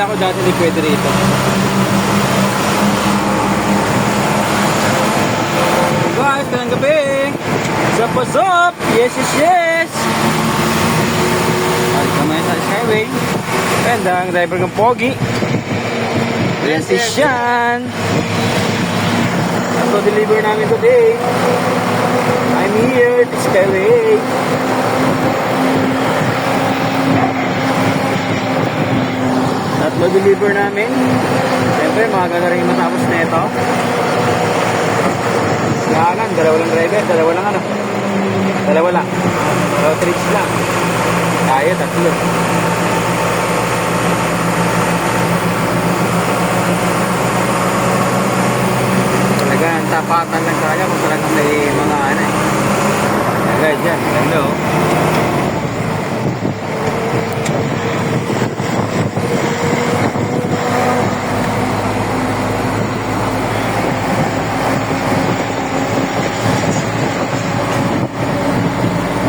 Kala ko dati hindi pwede rito. Guys, ganang gabi. Sup, what's up? Yes, yes, yes. Balik naman sa Skyway. And ang driver ng Pogi. Yes, yes, yan. Ito deliver namin today. I'm here to Skyway. Tatlo deliver namin. Siyempre, maaga na rin matapos na ito. Sigalan, dalawa lang driver, dalawa lang ano. Dalawa lang. Road trips lang. Tayo, tatlo. Talagang tapatan lang talaga kung talagang may mga ano eh. Agad yan, ganda oh.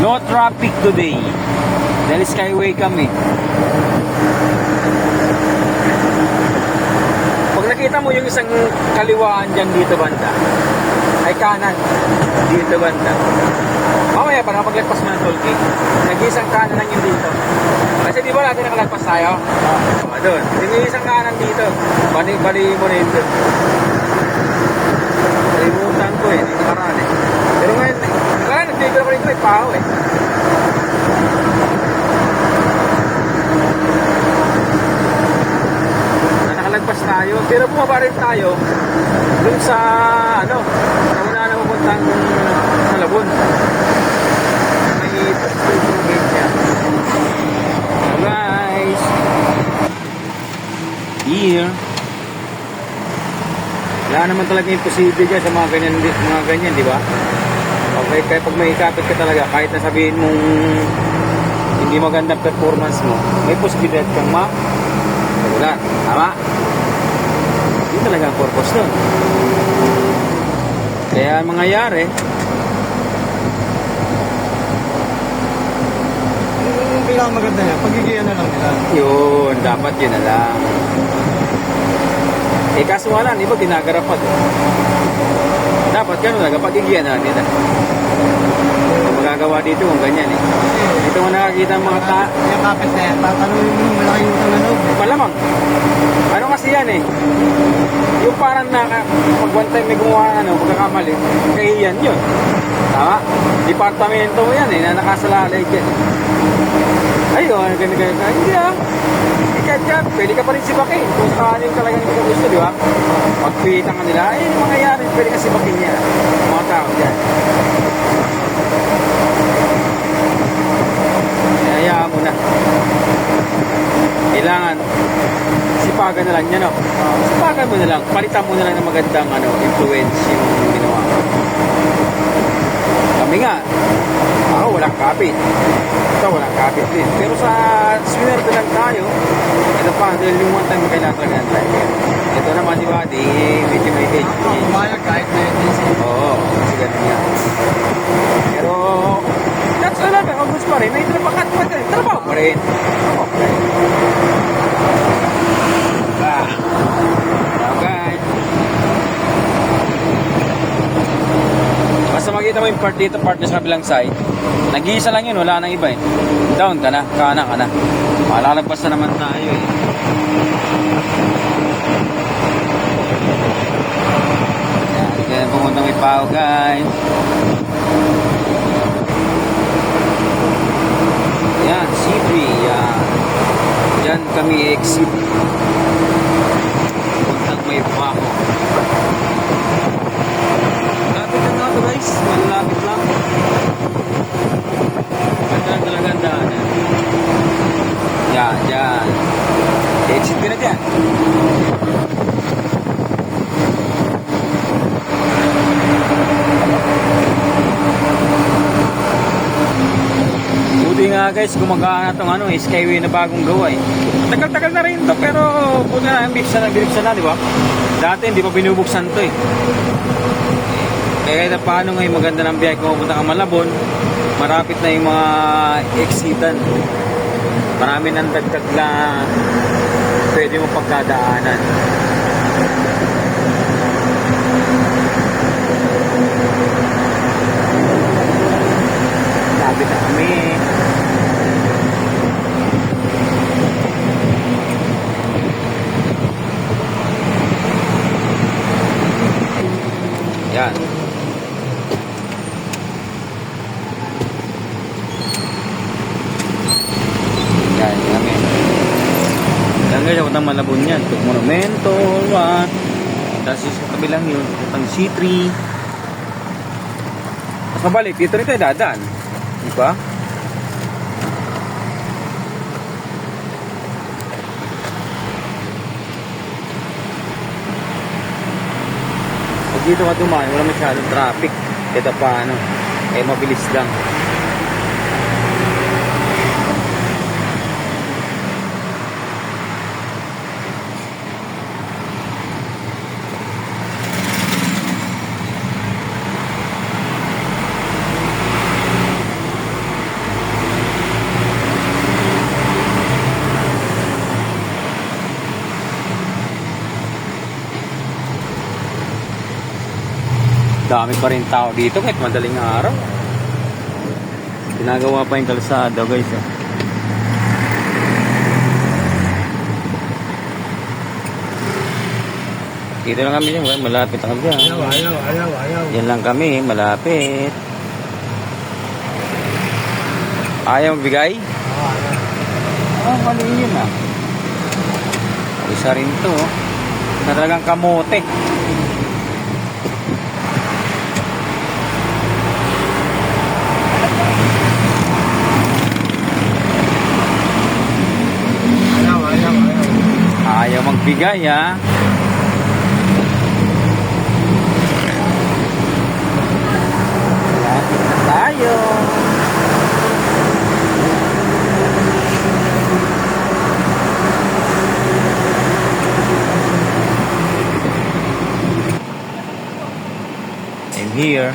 No traffic today. Dahil Skyway kami. Pag nakita mo yung isang kaliwaan dyan dito banda, ay kanan dito banda. Mamaya para maglagpas mo ng toll gate, nag-iisang kanan lang yung dito. Kasi di ba natin nakalagpas tayo? Doon. Yung isang kanan dito. Bali mo na yun doon. Nalimutan ko eh. Hindi nakaraan eh. Pero ngayon, nag-figure ako rito, may paho eh. Nakalagpas tayo, pero bumaba rin tayo dun sa, ano, nauna na mapuntang Malabon. May gate niya. Guys, here. Wala naman talaga imposible dyan sa mga ganyan, di ba? Okay, kaya pag may ikapit ka talaga, kahit na sabihin mong hindi magandang performance mo, may posibilidad kang wala. Tama? Yun talaga ang purpose nun. Kaya ang mangyayari, yung pinakamaganda niya, pagigiyan na lang nila. yun, dapat yun na lang. Eh kaso wala, di ba ginagarap pa doon? Dapat gano'n talaga, pagigiyan na nila. Magagawa dito kung ganyan eh. Dito mo nakakita ang mga Yung kapit na yan, tatanungin mo, malaki yung tanong. malamang. Ano kasi yan eh. Yung parang pag one time may gumawa pagkakamali, kahiyan yun. Tama? Departamento mo yan eh, na nakasalalay dyan. Ayun, ganyan. Hindi ah. Ikaw dyan, pwede ka pa rin sibakin. Kung sakaling talagang hindi ka gusto, di ba? Pagpitan ka nila, ay mangyayari, pwede ka sibakin niya. Mga tao dyan. Hayaan mo na. Kailangan sipagan na lang yan, no? Sipagan mo na lang. Palitan mo na lang ng magandang influence yung ginawa. Kami nga, walang kapit. Ito, walang kapit din. Pero sa swinerte lang tayo, ito pa, dahil yung one time kailangan talaga ng driver. Ito naman, di ba, medyo may age. Kumayag kahit na yun. Oo, kasi ganun yan. Pero, that's all lang. Ang gusto pa rin, may trabaho pa rin. Okay. Okay. Basta makita mo yung part dito, part na sa kabilang side. Nag-iisa lang yun, wala nang iba eh. Down ka na, kanan ka na. Malalagpas na naman tayo eh. Yan, pumunta may pao guys. Yan, C3, yan. Diyan kami exit. Puntang may pao. Lapit lang na ito guys, malapit lang. Ganda talaga ang daanan. Yan, yan. Exit ka na dyan. Buti nga guys, gumagana itong Skyway na bagong gawa eh. Tagal-tagal na rin ito, pero buti na ang binibuksan na, di ba? Dati hindi pa binubuksan ito eh. Kaya kahit paano ngayon maganda ng biyahe kung pupunta ka Malabon, marapit na yung mga exitan. Marami nang dagdag na pwede mo pagkadaanan. Sabi na kami. Yan. Yan, kami. Yan guys, ako ng Malabon yan. Ito, Monumento, tapos sa kabilang yun, itong C3. Mas mabalik, dito rin tayo dadaan. Di ba? Pag dito ka dumaan, wala masyadong traffic. Kaya paano, eh mabilis lang. Dami pa rin tao dito kahit madaling araw. Ginagawa pa yung kalsada guys. Dito lang kami yun, malapit na kami. Ayaw. Yan lang kami, malapit. Ayaw magbigay? Mali yun ah. Isa rin to. Na talagang kamote. Ayaw magbigay ha. Lapit na tayo. I'm here.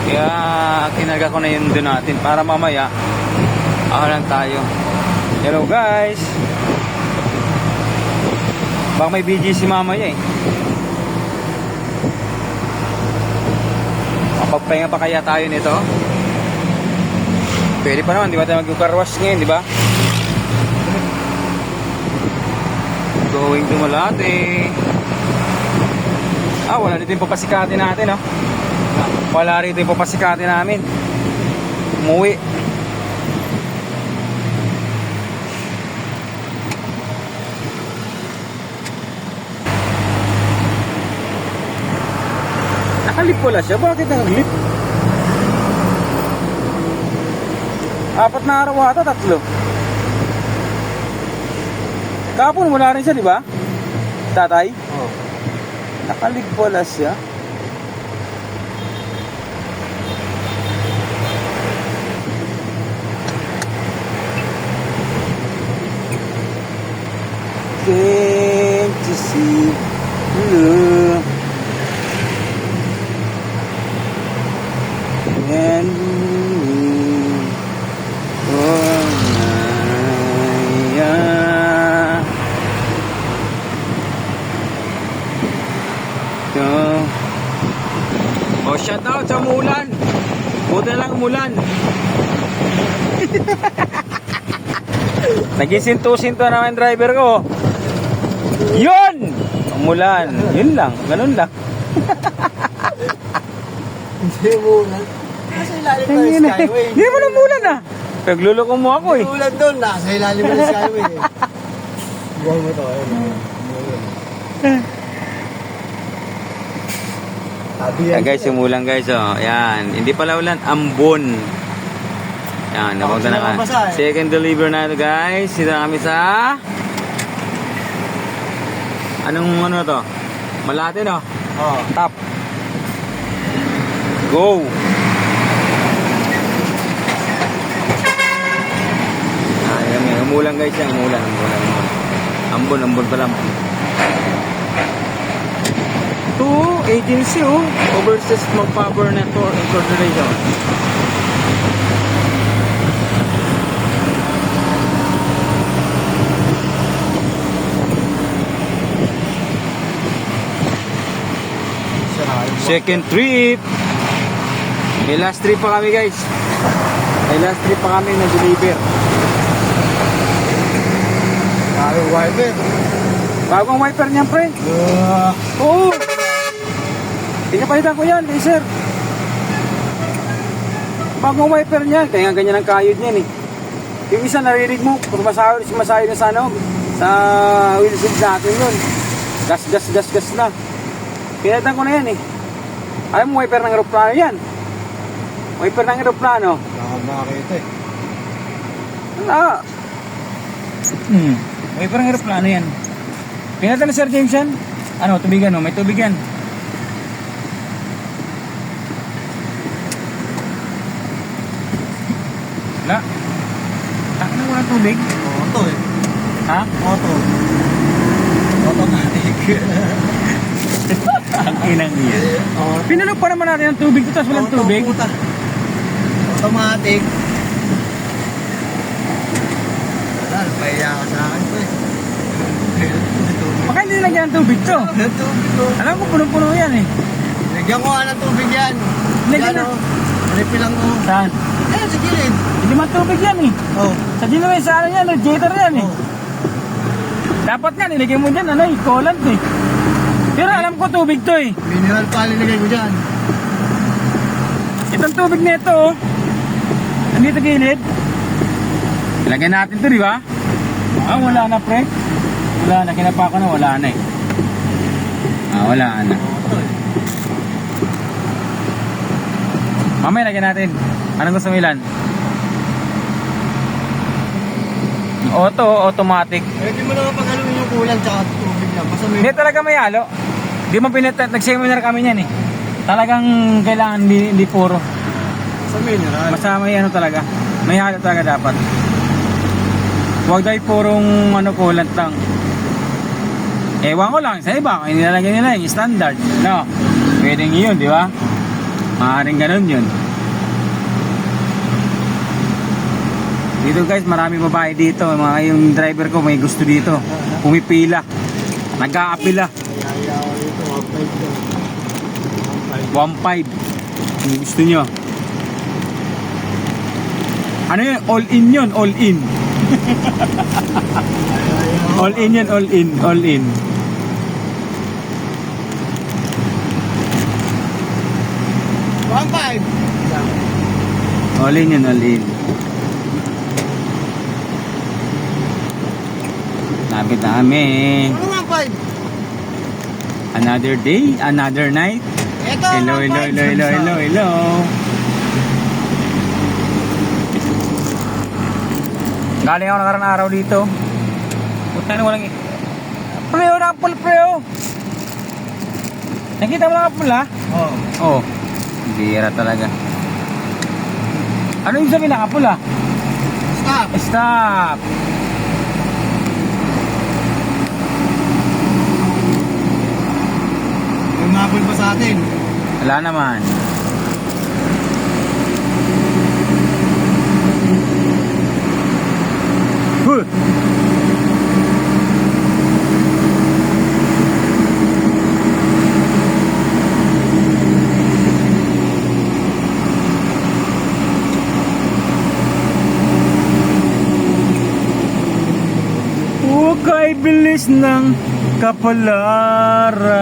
Kaya kinaga ko na yun doon natin para mamaya lang tayo. Hello guys. Baka may BGC mamaya eh. Mapagpahinga pa kaya tayo nito? Pwede pa naman, di ba tayo mag-carwash ngayon, di ba? Going to Malate. Wala dito yung papasikati natin, no? Wala rito yung papasikati namin. Umuwi. Nakalip pala siya. Bakit nakalip? 4 na araw ata, 3. Kahapon wala rin siya, di ba? Tatay? Oo. Nakalip pala siya. Can't you see love? And shout out sa umulan. Buti na lang umulan. Nagisinto-sinto naman driver ko. Yun! Umulan. Yun lang. Ganun lang. Hindi umulan. Nasa ilalim pa yung skyway. Hindi mo na umulan ah. Pagluloko mo ako eh. Umulan doon. Nasa ilalim pa yung skyway eh. Buwan mo ito. Yan guys, umulan guys oh. Yan. Hindi pala ulan. Ambon. Yan. Napunta na ka. Second deliver na ito guys. Dito na kami sa... Anong ano to? Malate no? Oo. Top. Go! Ayan, umulan guys yan. Umulan. Ambon pa lang. Ito, agency oh. Overseas Power Network Corporation. Second trip. May last trip pa kami guys. May last trip pa kami na deliver. Bagong wiper. Bagong wiper niyan, pre. Oo. Pinapalitan ko yan, sir. Bagong wiper niyan. Kaya nga ganyan ang kayod niyan eh. Yung isa narinig mo, sumasayo na sa ano, sa wheelset natin yun. Gas na. Pinalitan ko na yan eh. Alam mo, wiper ng aeroplano yan. Wiper ng aeroplano. Nakakita eh. Ano? Wiper ng aeroplano yan. Pinalitan na Sir James yan. Ano, tubigan mo? May tubig yan. Wala. Takot na walang tubig. Auto eh. Ha? Auto. Automatic. Ang inang niya. Pinalo pa naman natin ang tubig dito, tapos walang tubig. Puta. Automatic. Wala, napahiya ka sa akin to eh. Baka hindi nilagyan ng tubig to. Tubig to. Alam ko, punong-puno yan eh. Lagyan ko nga ng tubig yan. Lagyan Yan na. o. Refill ko. Saan? Eh, sa gilid. Hindi man tubig yan eh. Oh. Sa Ginoy, sa ano yan, radiator yan eh. Oh. Dapat nga, nilagay mo dyan, ano eh, coolant eh. Pero alam ko tubig to eh. Mineral pa nilagay ko dyan. Itong tubig na ito oh. Andito gilid. Ilagay natin to, di ba? Ah, wala na pre. Wala na, kinapa ko na, wala na eh. Ah, wala na. Auto eh. Mamaya lagyan natin. Anong gusto mo ilan? Auto, automatic. Pwede mo naman paghaluin yung kulang tsaka tubig lang. Basta may... Hindi talaga may halo. Di mo nag-seminar kami niyan eh. Talagang kailangan hindi puro. Sa mineral. Basta may ano talaga. May halo talaga dapat. Huwag dahil purong ano coolant lang. Ewan ko lang sa iba. Kung nilalagay nila yung standard. No. Pwedeng yun, di ba? Maaaring ganun yun. Dito guys, marami babae dito. Yung driver ko may gusto dito. Pumipila. Nag-aapila. Kaya ako dito, 1.5 to. 1.5. Kung gusto nyo. Ano yun? All in yun. All in. All in yun. All in. All in. All in yun. All in. Lapit na kami. Ano 1.5? Another day, another night. Ito, Hello, hello, hello, hello, hello, hello. Galing ako nakarang araw dito. Puta na walang... Preo na apple, preo. Nakita mo lang apple, ha? Oo. Oo. Oh, bira talaga. Ano yung sabihin ng apple, ha? Stop! Stop! Umabol pa sa atin. Wala naman. Huh! Kay bilis ng kapalaran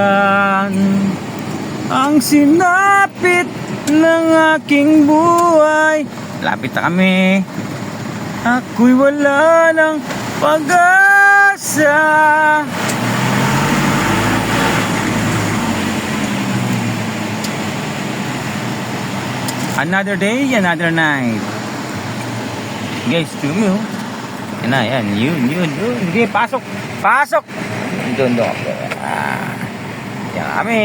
ang sinapit ng aking buhay. Lapit na kami. Ako'y wala ng pag-asa. Another day, another night. Guys, to me, oh. Yan na, yan. Yun. Sige, pasok. Pasok! Doon. Yan kami.